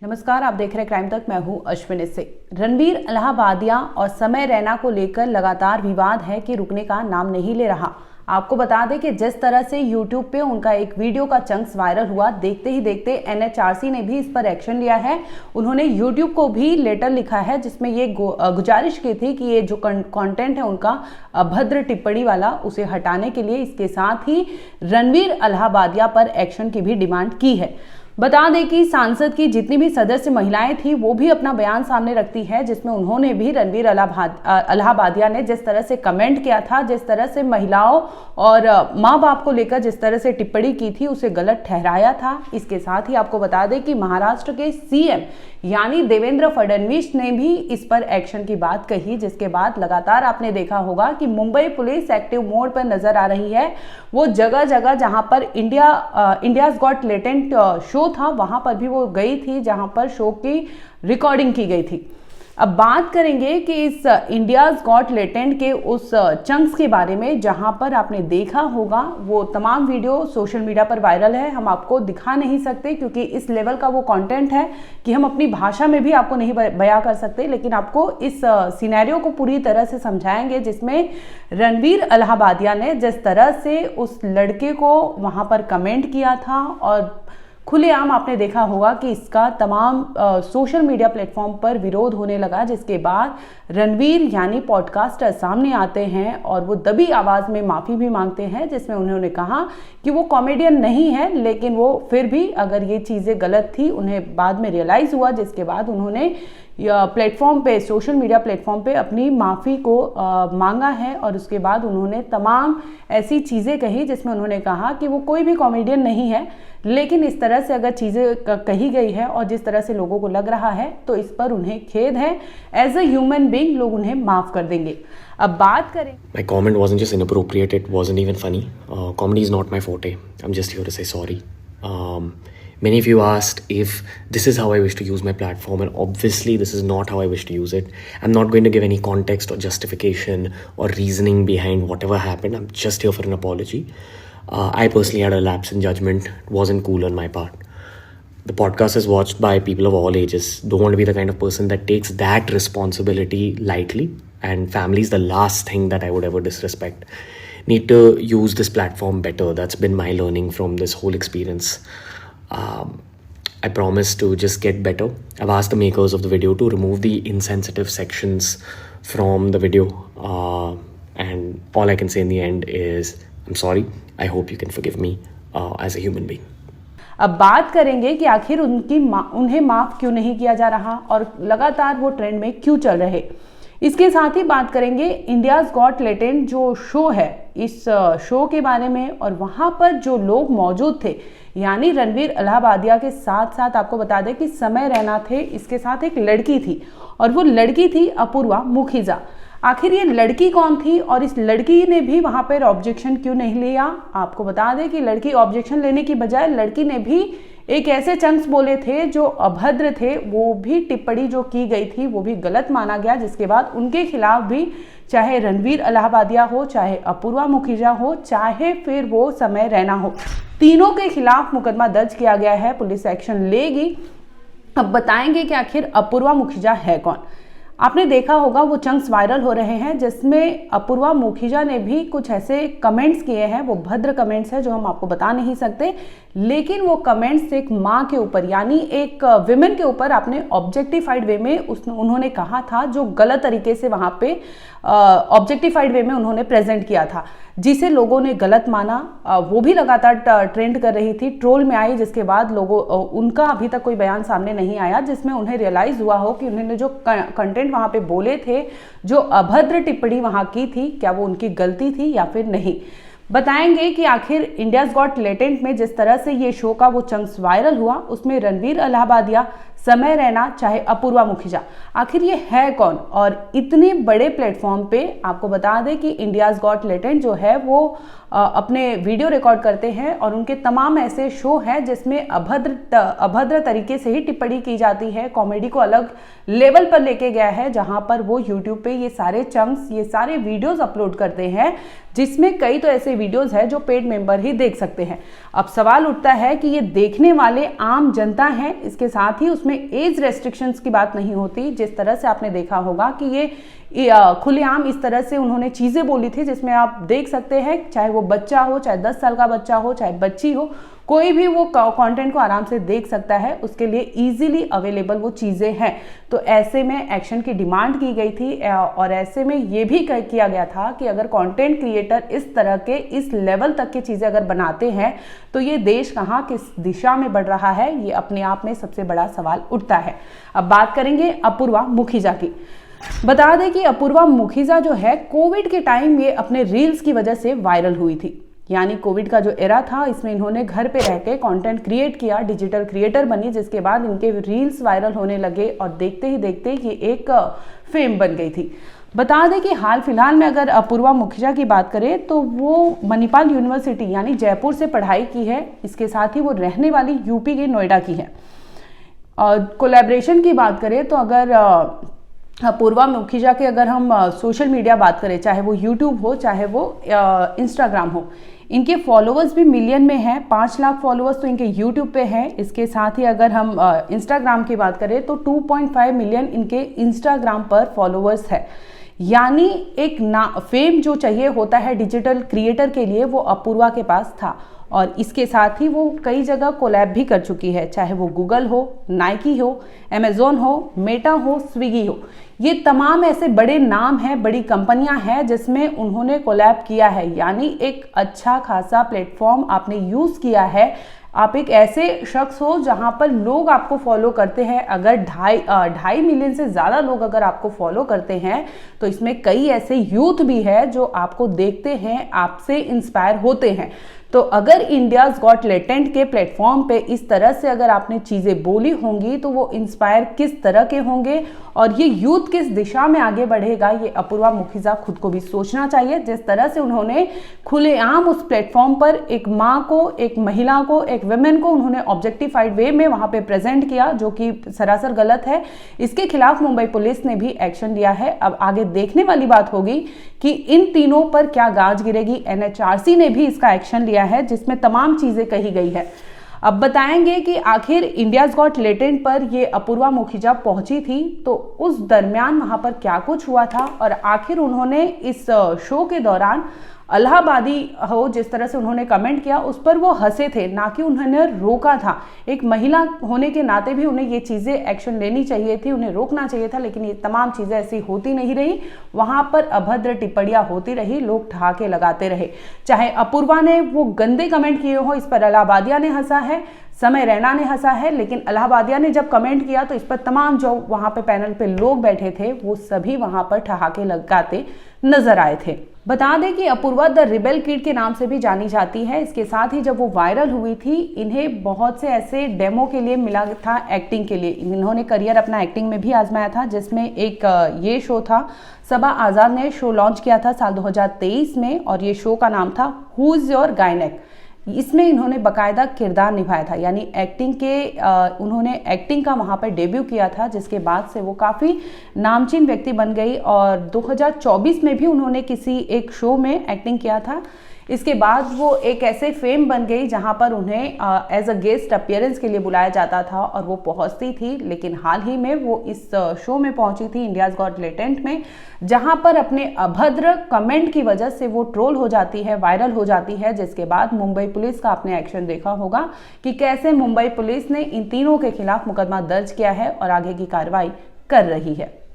नमस्कार, आप देख रहे हैं क्राइम तक। मैं हूं अश्विनी से। रणवीर अलाहाबादिया और समय रैना को लेकर लगातार विवाद है कि रुकने का नाम नहीं ले रहा। आपको बता दें कि जिस तरह से YouTube पे उनका एक वीडियो का चंक्स वायरल हुआ, देखते ही देखते NHRC ने भी इस पर एक्शन लिया है। उन्होंने YouTube को भी लेटर लिखा है जिसमें ये गुजारिश की थी कि ये जो कंटेंट है उनका अभद्र टिप्पणी वाला, उसे हटाने के लिए, इसके साथ ही रणवीर अलाहाबादिया पर एक्शन की भी डिमांड की है। बता दें कि सांसद की जितनी भी सदस्य महिलाएं थी वो भी अपना बयान सामने रखती है, जिसमें उन्होंने भी रणवीर अलाहाबादिया ने जिस तरह से कमेंट किया था, जिस तरह से महिलाओं और माँ बाप को लेकर जिस तरह से टिप्पणी की थी, उसे गलत ठहराया था। इसके साथ ही आपको बता दें कि महाराष्ट्र के CM यानी देवेंद्र फडणवीस ने भी इस पर एक्शन की बात कही, जिसके बाद लगातार आपने देखा होगा कि मुंबई पुलिस एक्टिव मोड पर नजर आ रही है। वो जगह जगह जहां पर इंडियाज गॉट टैलेंट शो था, वहां पर भी वो गई थी जहां पर शो की रिकॉर्डिंग की गई थी। अब बात करेंगे कि इस इंडियाज गॉट टैलेंट के उस चंक्स के बारे में, जहां पर आपने देखा होगा वो तमाम वीडियो सोशल मीडिया पर वायरल है। हम आपको दिखा नहीं सकते क्योंकि इस लेवल का वो कंटेंट है कि हम अपनी भाषा में भी आपको नहीं बयां कर सकते, लेकिन आपको इस सिनेरियो को पूरी तरह से समझाएंगे जिसमें रणवीर अलाहाबादिया ने जिस तरह से उस लड़के को वहां पर कमेंट किया था और खुलेआम आपने देखा होगा कि इसका तमाम सोशल मीडिया प्लेटफॉर्म पर विरोध होने लगा, जिसके बाद रणवीर यानी पॉडकास्टर सामने आते हैं और वो दबी आवाज़ में माफ़ी भी मांगते हैं, जिसमें उन्होंने कहा कि वो कॉमेडियन नहीं है, लेकिन वो फिर भी अगर ये चीज़ें गलत थी उन्हें बाद में रियलाइज़ हुआ, जिसके बाद उन्होंने प्लेटफॉर्म पे, सोशल मीडिया प्लेटफॉर्म पे अपनी माफ़ी को मांगा है। और उसके बाद उन्होंने तमाम ऐसी चीज़ें कही जिसमें उन्होंने कहा कि वो कोई भी कॉमेडियन नहीं है, लेकिन इस तरह से अगर चीज़ें कही गई है और जिस तरह से लोगों को लग रहा है तो इस पर उन्हें खेद है। एज अ ह्यूमन बीइंग लोग उन्हें माफ़ कर देंगे। अब बात करें, My comment wasn't just inappropriate, it wasn't even funny. Comedy is not my forte. I'm just here to say sorry. Many of you asked if this is how I wish to use my platform, and obviously this is not how I wish to use it. I'm not going to give any context or justification or reasoning behind whatever happened. I'm just here for an apology. I personally had a lapse in judgment. It wasn't cool on my part. The podcast is watched by people of all ages. Don't want to be the kind of person that takes that responsibility lightly, and family is the last thing that I would ever disrespect. Need to use this platform better. That's been my learning from this whole experience. I promise to just get better. I've asked the makers of the video to remove the insensitive sections from the video, and all I can say in the end is I'm sorry. I hope you can forgive me as a human being. अब बात करेंगे कि आखिर उन्हें माफ़ क्यों नहीं किया जा रहा और लगातार वो ट्रेंड में क्यों चल रहे। इसके साथ ही बात करेंगे इंडियाज गॉट टैलेंट जो शो है, इस शो के बारे में, और वहाँ पर जो लोग मौजूद थे यानी रणवीर अलाहाबादिया के साथ साथ आपको बता दें कि समय रैना थे, इसके साथ एक लड़की थी और वो लड़की थी अपूर्वा मुखीजा। आखिर ये लड़की कौन थी और इस लड़की ने भी वहाँ पर ऑब्जेक्शन क्यों नहीं लिया? आपको बता दें कि लड़की ऑब्जेक्शन लेने की बजाय लड़की ने भी एक ऐसे चंक्स बोले थे जो अभद्र थे, वो भी टिप्पणी जो की गई थी वो भी गलत माना गया, जिसके बाद उनके खिलाफ भी, चाहे रणवीर अलाहाबादिया हो, चाहे अपूर्वा मुखीजा हो, चाहे फिर वो समय रैना हो, तीनों के खिलाफ मुकदमा दर्ज किया गया है। पुलिस एक्शन लेगी। अब बताएंगे कि आखिर अपूर्वा मुखीजा है कौन। आपने देखा होगा वो चंक्स वायरल हो रहे हैं जिसमें अपूर्वा मुखीजा ने भी कुछ ऐसे कमेंट्स किए हैं, वो भद्र कमेंट्स हैं जो हम आपको बता नहीं सकते, लेकिन वो कमेंट्स एक माँ के ऊपर यानी एक विमेन के ऊपर आपने ऑब्जेक्टिफाइड वे में उन्होंने कहा था, जो गलत तरीके से वहाँ पे ऑब्जेक्टिफाइड वे में उन्होंने प्रेजेंट किया था, जिसे लोगों ने गलत माना। वो भी लगातार ट्रेंड कर रही थी, ट्रोल में आई, जिसके बाद लोगों उनका अभी तक कोई बयान सामने नहीं आया जिसमें उन्हें रियलाइज हुआ हो कि उन्होंने जो कंटेंट वहाँ पे बोले थे, जो अभद्र टिप्पणी वहाँ की थी, क्या वो उनकी गलती थी या फिर नहीं। बताएंगे कि आखिर इंडियाज गॉट टैलेंट में जिस तरह से ये शो का वो चंक्स वायरल हुआ, उसमें रणवीर अलाहाबादिया, समय रैना, चाहे अपूर्वा मुखीजा, आखिर ये है कौन। और इतने बड़े प्लेटफॉर्म पे आपको बता दें कि इंडियाज गॉट टैलेंट जो है वो अपने वीडियो रिकॉर्ड करते हैं और उनके तमाम ऐसे शो हैं जिसमें अभद्र तरीके से ही टिप्पणी की जाती है, कॉमेडी को अलग लेवल पर लेके गया है, जहां पर वो यूट्यूब पे ये सारे चंक्स, ये सारे वीडियोस अपलोड करते हैं जिसमें कई तो ऐसे वीडियोस हैं जो पेड मेंबर ही देख सकते हैं। अब सवाल उठता है कि ये देखने वाले आम जनता है, इसके साथ ही उसमें एज रेस्ट्रिक्शंस की बात नहीं होती। जिस तरह से आपने देखा होगा कि ये खुलेआम इस तरह से उन्होंने चीज़ें बोली थी, जिसमें आप देख सकते हैं चाहे वो बच्चा हो, चाहे 10 साल का बच्चा हो, चाहे बच्ची हो, कोई भी वो कंटेंट को आराम से देख सकता है, उसके लिए इजीली अवेलेबल वो चीज़ें हैं। तो ऐसे में एक्शन की डिमांड की गई थी और ऐसे में ये भी किया गया था कि अगर कंटेंट क्रिएटर इस तरह के इस लेवल तक की चीज़ें अगर बनाते हैं तो ये देश कहाँ किस दिशा में बढ़ रहा है, ये अपने आप में सबसे बड़ा सवाल उठता है। अब बात करेंगे अपूर्वा मुखिजा की। बता दें कि अपूर्वा मुखिजा जो है कोविड के टाइम ये अपने रील्स की वजह से वायरल हुई थी। यानी कोविड का जो एरा था इसमें इन्होंने घर पे रह के कंटेंट क्रिएट किया, डिजिटल क्रिएटर बनी, जिसके बाद इनके रील्स वायरल होने लगे और देखते ही देखते ये एक फेम बन गई थी। बता दें कि हाल फिलहाल में अगर अपूर्वा मुखिजा की बात करें तो वो मणिपाल यूनिवर्सिटी यानी जयपुर से पढ़ाई की है। इसके साथ ही वो रहने वाली यूपी के नोएडा की है। और कोलैबोरेशन की बात करें तो अगर अपूर्वा मुखिजा के अगर हम सोशल मीडिया बात करें, चाहे वो यूट्यूब हो चाहे वो इंस्टाग्राम हो, इनके फॉलोअर्स भी मिलियन में हैं। 5 लाख फॉलोअर्स तो इनके यूट्यूब पे हैं। इसके साथ ही अगर हम इंस्टाग्राम की बात करें तो 2.5 मिलियन इनके इंस्टाग्राम पर फॉलोअर्स है। यानी एक फेम जो चाहिए होता है डिजिटल क्रिएटर के लिए वो अपूर्वा के पास था। और इसके साथ ही वो कई जगह कोलैब भी कर चुकी है, चाहे वो गूगल हो, नाइकी हो, अमेजोन हो, मेटा हो, स्विगी हो। ये तमाम ऐसे बड़े नाम हैं, बड़ी कंपनियां हैं जिसमें उन्होंने कोलैब किया है। यानी एक अच्छा खासा प्लेटफॉर्म आपने यूज़ किया है। आप एक ऐसे शख्स हो जहां पर लोग आपको फॉलो करते हैं। अगर 2.5 मिलियन से ज़्यादा लोग अगर आपको फॉलो करते हैं तो इसमें कई ऐसे यूथ भी है जो आपको देखते हैं, आपसे इंस्पायर होते हैं। तो अगर इंडियाज़ गॉट टैलेंट के प्लेटफॉर्म पे इस तरह से अगर आपने चीज़ें बोली होंगी तो वो इंस्पायर किस तरह के होंगे और ये यूथ किस दिशा में आगे बढ़ेगा, ये अपूर्वा मुखिजा खुद को भी सोचना चाहिए। जिस तरह से उन्होंने खुलेआम उस प्लेटफॉर्म पर एक माँ को, एक महिला को, एक वुमेन को उन्होंने ऑब्जेक्टिफाइड वे में वहाँ पे प्रेजेंट किया, जो कि सरासर गलत है। इसके खिलाफ मुंबई पुलिस ने भी एक्शन लिया है। अब आगे देखने वाली बात होगी कि इन तीनों पर क्या गाज गिरेगी। NHRC ने भी इसका एक्शन लिया है जिसमें तमाम चीजें कही गई है। अब बताएंगे कि आखिर इंडियाज़ गॉट टैलेंट पर ये अपूर्वा मुखिजा पहुंची थी तो उस दरमियान वहां पर क्या कुछ हुआ था और आखिर उन्होंने इस शो के दौरान इलाहाबादी हो जिस तरह से उन्होंने कमेंट किया उस पर वो हंसे थे, ना कि उन्होंने रोका था। एक महिला होने के नाते भी उन्हें ये चीज़ें एक्शन लेनी चाहिए थी, उन्हें रोकना चाहिए था, लेकिन ये तमाम चीज़ें ऐसी होती नहीं रही। वहाँ पर अभद्र टिप्पणियाँ होती रही, लोग ठहाके लगाते रहे। चाहे अपूर्वा ने वो गंदे कमेंट किए हो, इस पर इलाहाबादिया ने हंसा है, समय रैना ने हंसा है, लेकिन इलाहाबादिया ने जब कमेंट किया तो इस पर तमाम जो वहाँ पे पैनल पे लोग बैठे थे वो सभी वहाँ पर ठहाके लगाते नजर आए थे। बता दें कि अपूर्वा द रिबेल किड के नाम से भी जानी जाती है। इसके साथ ही जब वो वायरल हुई थी इन्हें बहुत से ऐसे डेमो के लिए मिला था एक्टिंग के लिए। इन्होंने करियर अपना एक्टिंग में भी आजमाया था, जिसमें एक ये शो था, सबा आज़ाद ने शो लॉन्च किया था साल 2023 में और ये शो का नाम था हु इज़ योर गायनेक। इसमें इन्होंने बाकायदा किरदार निभाया था, यानी एक्टिंग के उन्होंने एक्टिंग का वहाँ पर डेब्यू किया था, जिसके बाद से वो काफ़ी नामचीन व्यक्ति बन गई और 2024 में भी उन्होंने किसी एक शो में एक्टिंग किया था। इसके बाद वो एक ऐसे फेम बन गई जहां पर उन्हें एज अ गेस्ट अपीयरेंस के लिए बुलाया जाता था और वो पहुंचती थी। लेकिन हाल ही में वो इस शो में पहुंची थी इंडियाज़ गॉट टैलेंट में, जहां पर अपने अभद्र कमेंट की वजह से वो ट्रोल हो जाती है, वायरल हो जाती है। जिसके बाद मुंबई पुलिस का आपने एक्शन देखा होगा कि कैसे मुंबई पुलिस ने इन तीनों के खिलाफ मुकदमा दर्ज किया है और आगे की कार्रवाई कर रही है।